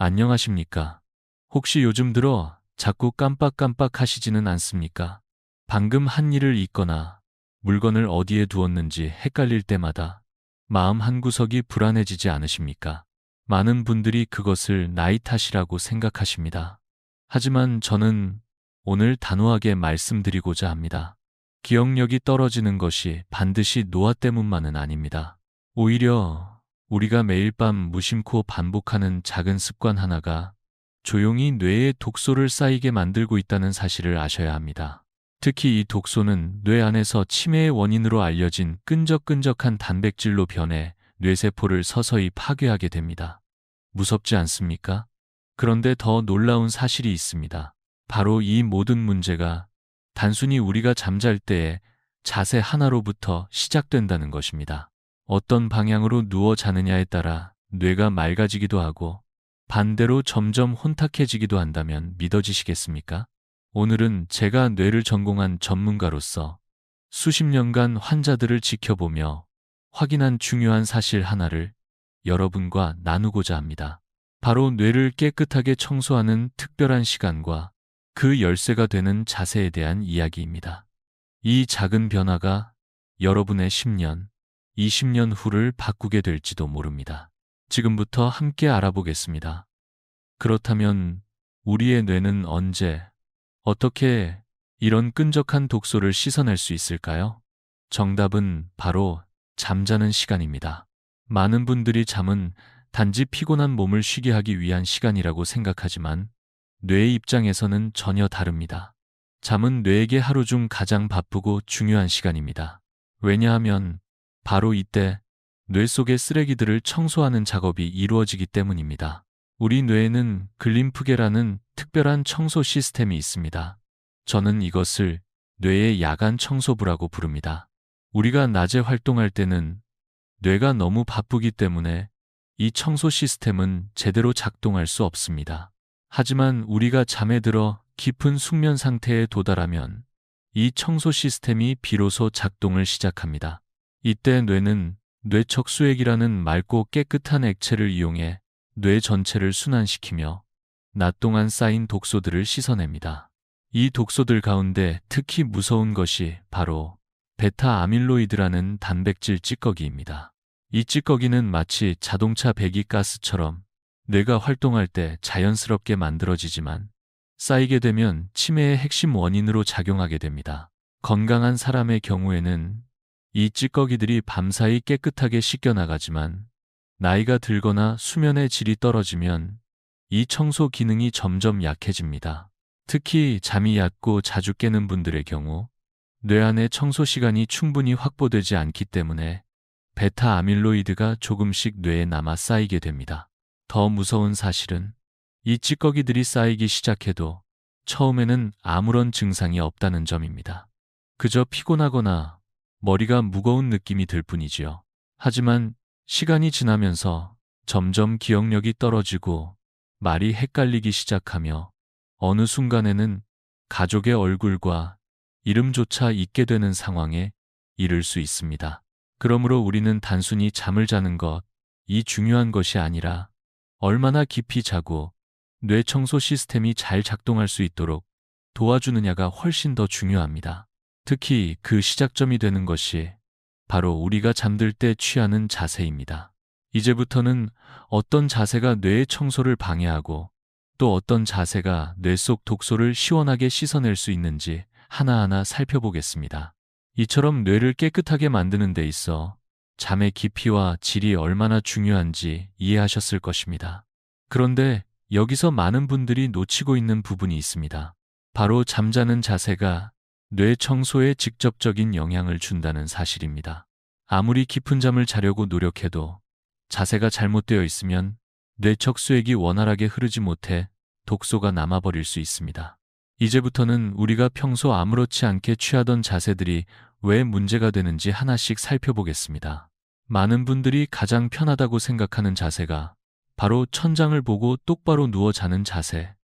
안녕하십니까? 혹시 요즘 들어 자꾸 깜빡깜빡 하시지는 않습니까? 방금 한 일을 잊거나 물건을 어디에 두었는지 헷갈릴 때마다 마음 한구석이 불안해지지 않으십니까? 많은 분들이 그것을 나이 탓이라고 생각하십니다. 하지만 저는 오늘 단호하게 말씀드리고자 합니다. 기억력이 떨어지는 것이 반드시 노화 때문만은 아닙니다. 오히려 우리가 매일 밤 무심코 반복하는 작은 습관 하나가 조용히 뇌에 독소를 쌓이게 만들고 있다는 사실을 아셔야 합니다. 특히 이 독소는 뇌 안에서 치매의 원인으로 알려진 끈적끈적한 단백질로 변해 뇌세포를 서서히 파괴하게 됩니다. 무섭지 않습니까? 그런데 더 놀라운 사실이 있습니다. 바로 이 모든 문제가 단순히 우리가 잠잘 때의 자세 하나로부터 시작된다는 것입니다. 어떤 방향으로 누워 자느냐에 따라 뇌가 맑아지기도 하고 반대로 점점 혼탁해지기도 한다면 믿어지시겠습니까? 오늘은 제가 뇌를 전공한 전문가로서 수십 년간 환자들을 지켜보며 확인한 중요한 사실 하나를 여러분과 나누고자 합니다. 바로 뇌를 깨끗하게 청소하는 특별한 시간과 그 열쇠가 되는 자세에 대한 이야기입니다. 이 작은 변화가 여러분의 10년, 20년 후를 바꾸게 될지도 모릅니다. 지금부터 함께 알아보겠습니다. 그렇다면 우리의 뇌는 언제, 어떻게 이런 끈적한 독소를 씻어낼 수 있을까요? 정답은 바로 잠자는 시간입니다. 많은 분들이 잠은 단지 피곤한 몸을 쉬게 하기 위한 시간이라고 생각하지만 뇌의 입장에서는 전혀 다릅니다. 잠은 뇌에게 하루 중 가장 바쁘고 중요한 시간입니다. 왜냐하면 바로 이때 뇌 속의 쓰레기들을 청소하는 작업이 이루어지기 때문입니다. 우리 뇌에는 글림프계라는 특별한 청소 시스템이 있습니다. 저는 이것을 뇌의 야간 청소부라고 부릅니다. 우리가 낮에 활동할 때는 뇌가 너무 바쁘기 때문에 이 청소 시스템은 제대로 작동할 수 없습니다. 하지만 우리가 잠에 들어 깊은 숙면 상태에 도달하면 이 청소 시스템이 비로소 작동을 시작합니다. 이때 뇌는 뇌척수액이라는 맑고 깨끗한 액체를 이용해 뇌 전체를 순환시키며 낮 동안 쌓인 독소들을 씻어냅니다. 이 독소들 가운데 특히 무서운 것이 바로 베타 아밀로이드라는 단백질 찌꺼기입니다. 이 찌꺼기는 마치 자동차 배기가스처럼 뇌가 활동할 때 자연스럽게 만들어지지만 쌓이게 되면 치매의 핵심 원인으로 작용하게 됩니다. 건강한 사람의 경우에는 이 찌꺼기들이 밤사이 깨끗하게 씻겨나가지만 나이가 들거나 수면의 질이 떨어지면 이 청소 기능이 점점 약해집니다. 특히 잠이 얕고 자주 깨는 분들의 경우 뇌 안의 청소 시간이 충분히 확보되지 않기 때문에 베타 아밀로이드가 조금씩 뇌에 남아 쌓이게 됩니다. 더 무서운 사실은 이 찌꺼기들이 쌓이기 시작해도 처음에는 아무런 증상이 없다는 점입니다. 그저 피곤하거나 머리가 무거운 느낌이 들 뿐이지요. 하지만 시간이 지나면서 점점 기억력이 떨어지고 말이 헷갈리기 시작하며 어느 순간에는 가족의 얼굴과 이름조차 잊게 되는 상황에 이를 수 있습니다. 그러므로 우리는 단순히 잠을 자는 이 중요한 것이 아니라 얼마나 깊이 자고 뇌 청소 시스템이 잘 작동할 수 있도록 도와주느냐가 훨씬 더 중요합니다. 특히 그 시작점이 되는 것이 바로 우리가 잠들 때 취하는 자세입니다. 이제부터는 어떤 자세가 뇌의 청소를 방해하고 또 어떤 자세가 뇌 속 독소를 시원하게 씻어낼 수 있는지 하나하나 살펴보겠습니다. 이처럼 뇌를 깨끗하게 만드는 데 있어 잠의 깊이와 질이 얼마나 중요한지 이해하셨을 것입니다. 그런데 여기서 많은 분들이 놓치고 있는 부분이 있습니다. 바로 잠자는 자세가 뇌 청소에 직접적인 영향을 준다는 사실입니다. 아무리 깊은 잠을 자려고 노력해도 자세가 잘못되어 있으면 뇌척수액이 원활하게 흐르지 못해 독소가 남아버릴 수 있습니다. 이제부터는 우리가 평소 아무렇지 않게 취하던 자세들이 왜 문제가 되는지 하나씩 살펴보겠습니다. 많은 분들이 가장 편하다고 생각하는 자세가 바로 천장을 보고 똑바로 누워 자는 자세,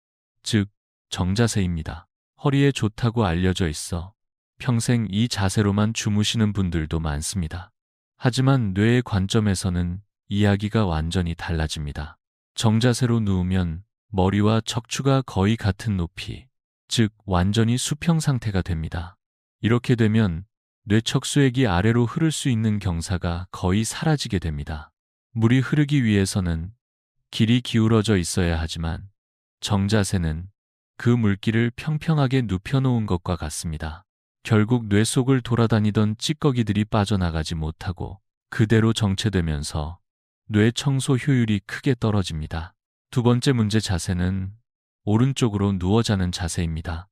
즉 정자세입니다. 허리에 좋다고 알려져 있어 평생 이 자세로만 주무시는 분들도 많습니다. 하지만 뇌의 관점에서는 이야기가 완전히 달라집니다. 정자세로 누우면 머리와 척추가 거의 같은 높이, 즉 완전히 수평 상태가 됩니다. 이렇게 되면 뇌척수액이 아래로 흐를 수 있는 경사가 거의 사라지게 됩니다. 물이 흐르기 위해서는 길이 기울어져 있어야 하지만 정자세는 그 물길을 평평하게 눕혀놓은 것과 같습니다. 결국 뇌 속을 돌아다니던 찌꺼기들이 빠져나가지 못하고 그대로 정체되면서 뇌 청소 효율이 크게 떨어집니다. 두 번째 문제 자세는 오른쪽으로 누워 자는 자세입니다.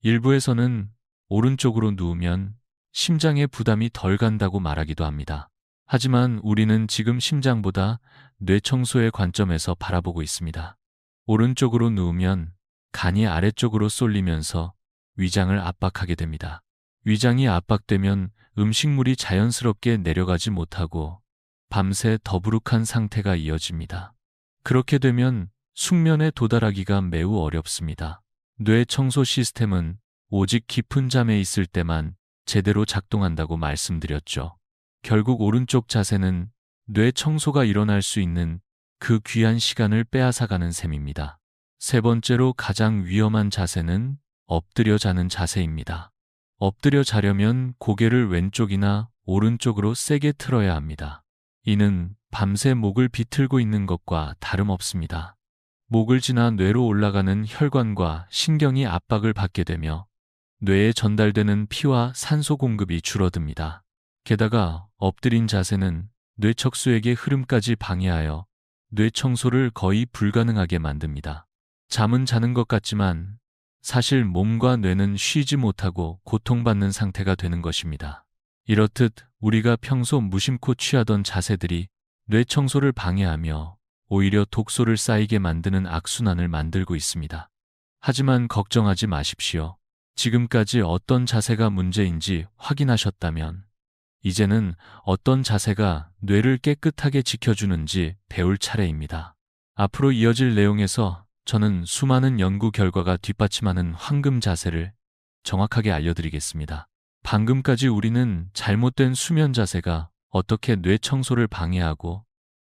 일부에서는 오른쪽으로 누우면 심장에 부담이 덜 간다고 말하기도 합니다. 하지만 우리는 지금 심장보다 뇌 청소의 관점에서 바라보고 있습니다. 오른쪽으로 누우면 간이 아래쪽으로 쏠리면서 위장을 압박하게 됩니다. 위장이 압박되면 음식물이 자연스럽게 내려가지 못하고 밤새 더부룩한 상태가 이어집니다. 그렇게 되면 숙면에 도달하기가 매우 어렵습니다. 뇌 청소 시스템은 오직 깊은 잠에 있을 때만 제대로 작동한다고 말씀드렸죠. 결국 오른쪽 자세는 뇌 청소가 일어날 수 있는 그 귀한 시간을 빼앗아가는 셈입니다. 세 번째로 가장 위험한 자세는 엎드려 자는 자세입니다. 엎드려 자려면 고개를 왼쪽이나 오른쪽으로 세게 틀어야 합니다. 이는 밤새 목을 비틀고 있는 것과 다름없습니다. 목을 지나 뇌로 올라가는 혈관과 신경이 압박을 받게 되며 뇌에 전달되는 피와 산소 공급이 줄어듭니다. 게다가 엎드린 자세는 뇌척수액의 흐름까지 방해하여 뇌 청소를 거의 불가능하게 만듭니다. 잠은 자는 것 같지만 사실 몸과 뇌는 쉬지 못하고 고통받는 상태가 되는 것입니다. 이렇듯 우리가 평소 무심코 취하던 자세들이 뇌 청소를 방해하며 오히려 독소를 쌓이게 만드는 악순환을 만들고 있습니다. 하지만 걱정하지 마십시오. 지금까지 어떤 자세가 문제인지 확인하셨다면 이제는 어떤 자세가 뇌를 깨끗하게 지켜주는지 배울 차례입니다. 앞으로 이어질 내용에서 저는 수많은 연구 결과가 뒷받침하는 황금 자세를 정확하게 알려드리겠습니다. 방금까지 우리는 잘못된 수면 자세가 어떻게 뇌 청소를 방해하고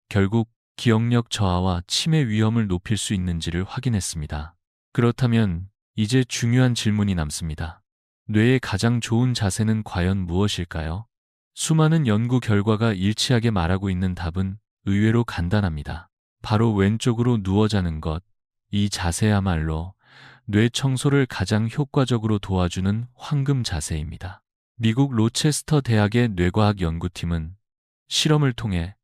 결국 기억력 저하와 치매 위험을 높일 수 있는지를 확인했습니다. 그렇다면 이제 중요한 질문이 남습니다. 뇌의 가장 좋은 자세는 과연 무엇일까요? 수많은 연구 결과가 일치하게 말하고 있는 답은 의외로 간단합니다. 바로 왼쪽으로 누워 자는 것. 이 자세야말로 뇌 청소를 가장 효과적으로 도와주는 황금 자세입니다. 미국 로체스터 대학의 뇌과학 연구팀은 실험을 통해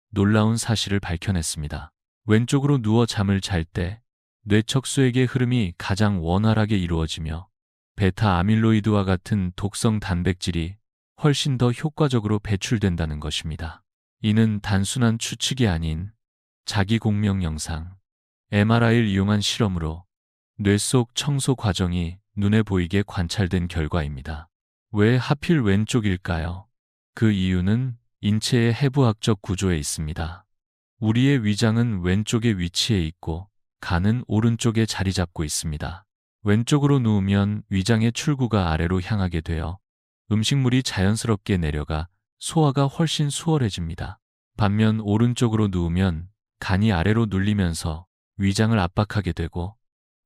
놀라운 사실을 밝혀냈습니다. 왼쪽으로 누워 잠을 잘 때 뇌척수액의 흐름이 가장 원활하게 이루어지며 베타 아밀로이드와 같은 독성 단백질이 훨씬 더 효과적으로 배출된다는 것입니다. 이는 단순한 추측이 아닌 자기 공명 영상, MRI를 이용한 실험으로 뇌 속 청소 과정이 눈에 보이게 관찰된 결과입니다. 왜 하필 왼쪽일까요? 그 이유는 인체의 해부학적 구조에 있습니다. 우리의 위장은 왼쪽에 위치해 있고 간은 오른쪽에 자리 잡고 있습니다. 왼쪽으로 누우면 위장의 출구가 아래로 향하게 되어 음식물이 자연스럽게 내려가 소화가 훨씬 수월해집니다. 반면 오른쪽으로 누우면 간이 아래로 눌리면서 위장을 압박하게 되고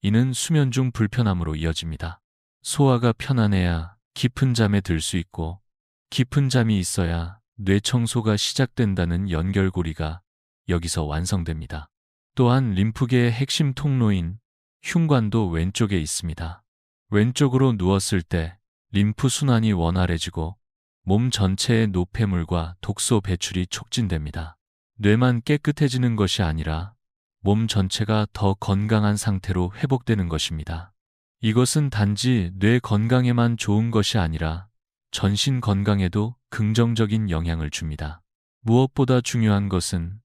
이는 수면 중 불편함으로 이어집니다. 소화가 편안해야 깊은 잠에 들 수 있고 깊은 잠이 있어야 뇌 청소가 시작된다는 연결고리가 여기서 완성됩니다. 또한 림프계의 핵심 통로인 흉관도 왼쪽에 있습니다. 왼쪽으로 누웠을 때 림프 순환이 원활해지고 몸 전체의 노폐물과 독소 배출이 촉진됩니다. 뇌만 깨끗해지는 것이 아니라 몸 전체가 더 건강한 상태로 회복되는 것입니다. 이것은 단지 뇌 건강에만 좋은 것이 아니라 전신 건강에도 긍정적인 영향을 줍니다. 무엇보다 중요한 것은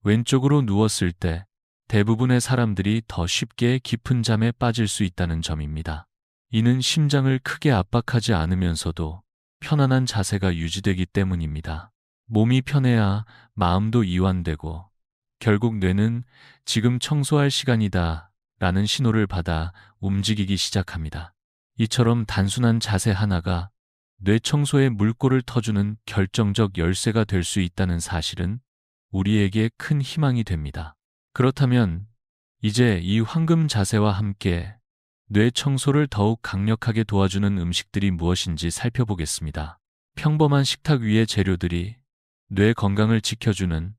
왼쪽으로 누웠을 때 대부분의 사람들이 더 쉽게 깊은 잠에 빠질 수 있다는 점입니다. 이는 심장을 크게 압박하지 않으면서도 편안한 자세가 유지되기 때문입니다. 몸이 편해야 마음도 이완되고 결국 뇌는 지금 청소할 시간이다 라는 신호를 받아 움직이기 시작합니다. 이처럼 단순한 자세 하나가 뇌 청소의 물꼬를 터주는 결정적 열쇠가 될 수 있다는 사실은 우리에게 큰 희망이 됩니다. 그렇다면 이제 이 황금 자세와 함께 뇌 청소를 더욱 강력하게 도와주는 음식들이 무엇인지 살펴보겠습니다. 평범한 식탁 위의 재료들이 뇌 건강을 지켜주는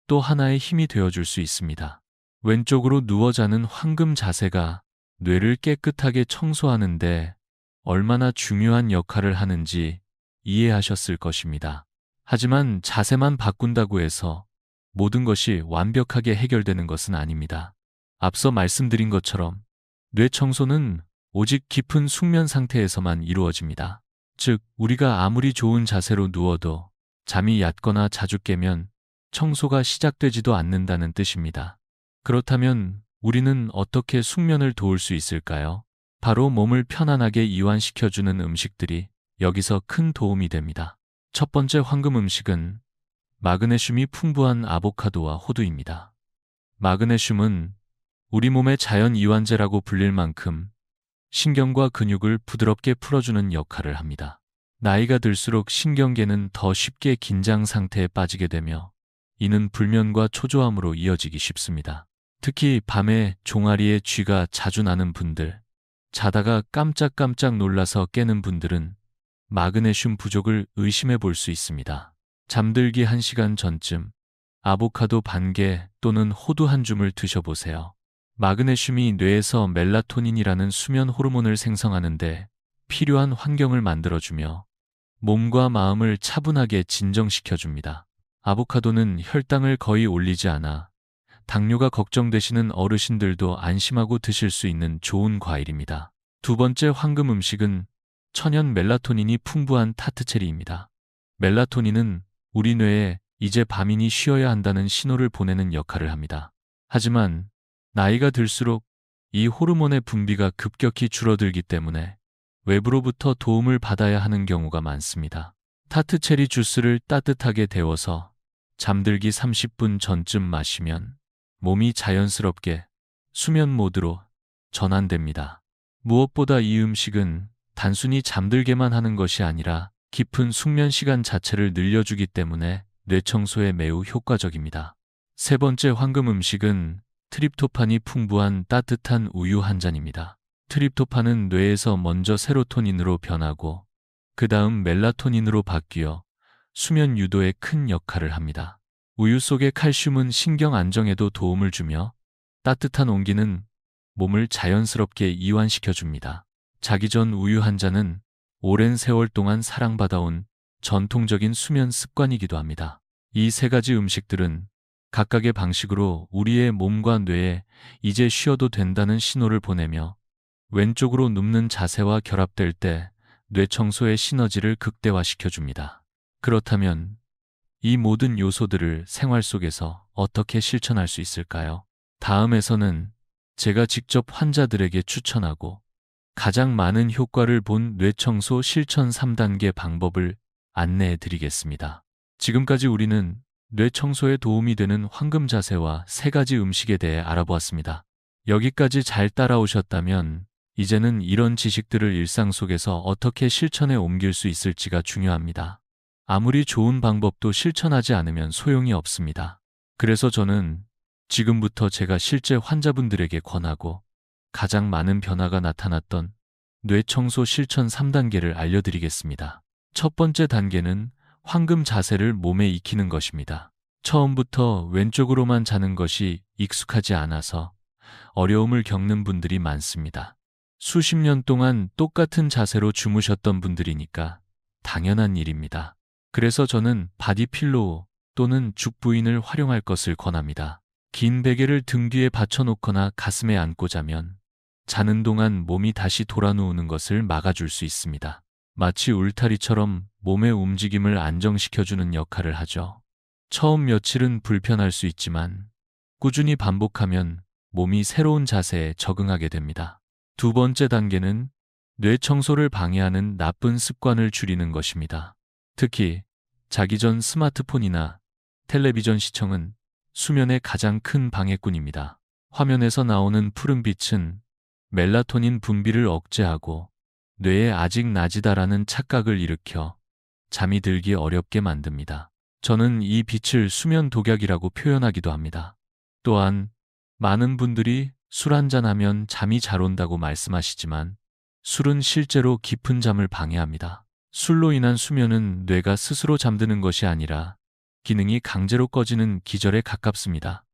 또 하나의 힘이 되어줄 수 있습니다. 왼쪽으로 누워 자는 황금 자세가 뇌를 깨끗하게 청소하는데 얼마나 중요한 역할을 하는지 이해하셨을 것입니다. 하지만 자세만 바꾼다고 해서 모든 것이 완벽하게 해결되는 것은 아닙니다. 앞서 말씀드린 것처럼 뇌 청소는 오직 깊은 숙면 상태에서만 이루어집니다. 즉, 우리가 아무리 좋은 자세로 누워도 잠이 얕거나 자주 깨면 청소가 시작되지도 않는다는 뜻입니다. 그렇다면 우리는 어떻게 숙면을 도울 수 있을까요? 바로 몸을 편안하게 이완시켜주는 음식들이 여기서 큰 도움이 됩니다. 첫 번째 황금 음식은 마그네슘이 풍부한 아보카도와 호두입니다. 마그네슘은 우리 몸의 자연 이완제라고 불릴 만큼 신경과 근육을 부드럽게 풀어주는 역할을 합니다. 나이가 들수록 신경계는 더 쉽게 긴장 상태에 빠지게 되며 이는 불면과 초조함으로 이어지기 쉽습니다. 특히 밤에 종아리에 쥐가 자주 나는 분들, 자다가 깜짝깜짝 놀라서 깨는 분들은 마그네슘 부족을 의심해 볼 수 있습니다. 잠들기 1시간 전쯤 아보카도 반 개 또는 호두 한 줌을 드셔보세요. 마그네슘이 뇌에서 멜라토닌이라는 수면 호르몬을 생성하는데 필요한 환경을 만들어주며 몸과 마음을 차분하게 진정시켜줍니다. 아보카도는 혈당을 거의 올리지 않아 당뇨가 걱정되시는 어르신들도 안심하고 드실 수 있는 좋은 과일입니다. 두 번째 황금 음식은 천연 멜라토닌이 풍부한 타트체리입니다. 멜라토닌은 우리 뇌에 이제 밤이니 쉬어야 한다는 신호를 보내는 역할을 합니다. 하지만 나이가 들수록 이 호르몬의 분비가 급격히 줄어들기 때문에 외부로부터 도움을 받아야 하는 경우가 많습니다. 타트체리 주스를 따뜻하게 데워서 잠들기 30분 전쯤 마시면 몸이 자연스럽게 수면 모드로 전환됩니다. 무엇보다 이 음식은 단순히 잠들게만 하는 것이 아니라 깊은 숙면 시간 자체를 늘려주기 때문에 뇌 청소에 매우 효과적입니다. 세 번째 황금 음식은 트립토판이 풍부한 따뜻한 우유 한 잔입니다. 트립토판은 뇌에서 먼저 세로토닌으로 변하고 그 다음 멜라토닌으로 바뀌어 수면 유도에 큰 역할을 합니다. 우유 속의 칼슘은 신경 안정에도 도움을 주며 따뜻한 온기는 몸을 자연스럽게 이완시켜줍니다. 자기 전 우유 한 잔은 오랜 세월 동안 사랑받아온 전통적인 수면 습관이기도 합니다. 이 세 가지 음식들은 각각의 방식으로 우리의 몸과 뇌에 이제 쉬어도 된다는 신호를 보내며 왼쪽으로 눕는 자세와 결합될 때 뇌 청소의 시너지를 극대화시켜줍니다. 그렇다면 이 모든 요소들을 생활 속에서 어떻게 실천할 수 있을까요? 다음에서는 제가 직접 환자들에게 추천하고 가장 많은 효과를 본 뇌청소 실천 3단계 방법을 안내해 드리겠습니다. 지금까지 우리는 뇌청소에 도움이 되는 황금 자세와 3가지 음식에 대해 알아보았습니다. 여기까지 잘 따라오셨다면 이제는 이런 지식들을 일상 속에서 어떻게 실천에 옮길 수 있을지가 중요합니다. 아무리 좋은 방법도 실천하지 않으면 소용이 없습니다. 그래서 저는 지금부터 제가 실제 환자분들에게 권하고 가장 많은 변화가 나타났던 뇌청소 실천 3단계를 알려드리겠습니다. 첫 번째 단계는 황금 자세를 몸에 익히는 것입니다. 처음부터 왼쪽으로만 자는 것이 익숙하지 않아서 어려움을 겪는 분들이 많습니다. 수십 년 동안 똑같은 자세로 주무셨던 분들이니까 당연한 일입니다. 그래서 저는 바디필로우 또는 죽부인을 활용할 것을 권합니다. 긴 베개를 등 뒤에 받쳐놓거나 가슴에 안고 자면 자는 동안 몸이 다시 돌아 누우는 것을 막아줄 수 있습니다. 마치 울타리처럼 몸의 움직임을 안정시켜주는 역할을 하죠. 처음 며칠은 불편할 수 있지만 꾸준히 반복하면 몸이 새로운 자세에 적응하게 됩니다. 두 번째 단계는 뇌 청소를 방해하는 나쁜 습관을 줄이는 것입니다. 특히 자기 전 스마트폰이나 텔레비전 시청은 수면의 가장 큰 방해꾼입니다. 화면에서 나오는 푸른빛은 멜라토닌 분비를 억제하고 뇌에 아직 낮이다라는 착각을 일으켜 잠이 들기 어렵게 만듭니다. 저는 이 빛을 수면 독약이라고 표현하기도 합니다. 또한 많은 분들이 술 한잔하면 잠이 잘 온다고 말씀하시지만 술은 실제로 깊은 잠을 방해합니다. 술로 인한 수면은 뇌가 스스로 잠드는 것이 아니라 기능이 강제로 꺼지는 기절에 가깝습니다.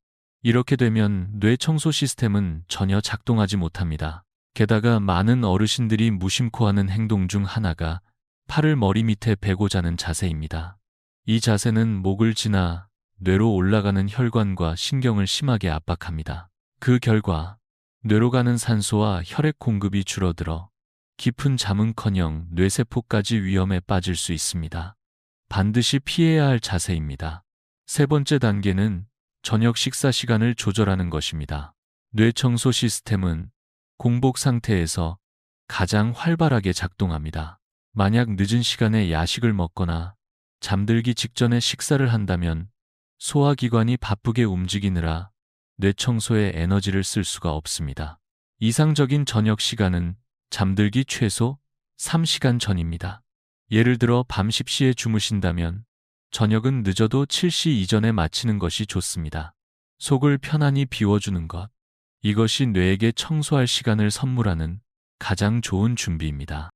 이렇게 되면 뇌 청소 시스템은 전혀 작동하지 못합니다. 게다가 많은 어르신들이 무심코 하는 행동 중 하나가 팔을 머리 밑에 베고 자는 자세입니다. 이 자세는 목을 지나 뇌로 올라가는 혈관과 신경을 심하게 압박합니다. 그 결과 뇌로 가는 산소와 혈액 공급이 줄어들어 깊은 잠은커녕 뇌세포까지 위험에 빠질 수 있습니다. 반드시 피해야 할 자세입니다. 세 번째 단계는 저녁 식사 시간을 조절하는 것입니다. 뇌 청소 시스템은 공복 상태에서 가장 활발하게 작동합니다. 만약 늦은 시간에 야식을 먹거나 잠들기 직전에 식사를 한다면 소화기관이 바쁘게 움직이느라 뇌 청소에 에너지를 쓸 수가 없습니다. 이상적인 저녁 시간은 잠들기 최소 3시간 전입니다. 예를 들어 밤 10시에 주무신다면 저녁은 늦어도 7시 이전에 마치는 것이 좋습니다. 속을 편안히 비워주는 것. 이것이 뇌에게 청소할 시간을 선물하는 가장 좋은 준비입니다.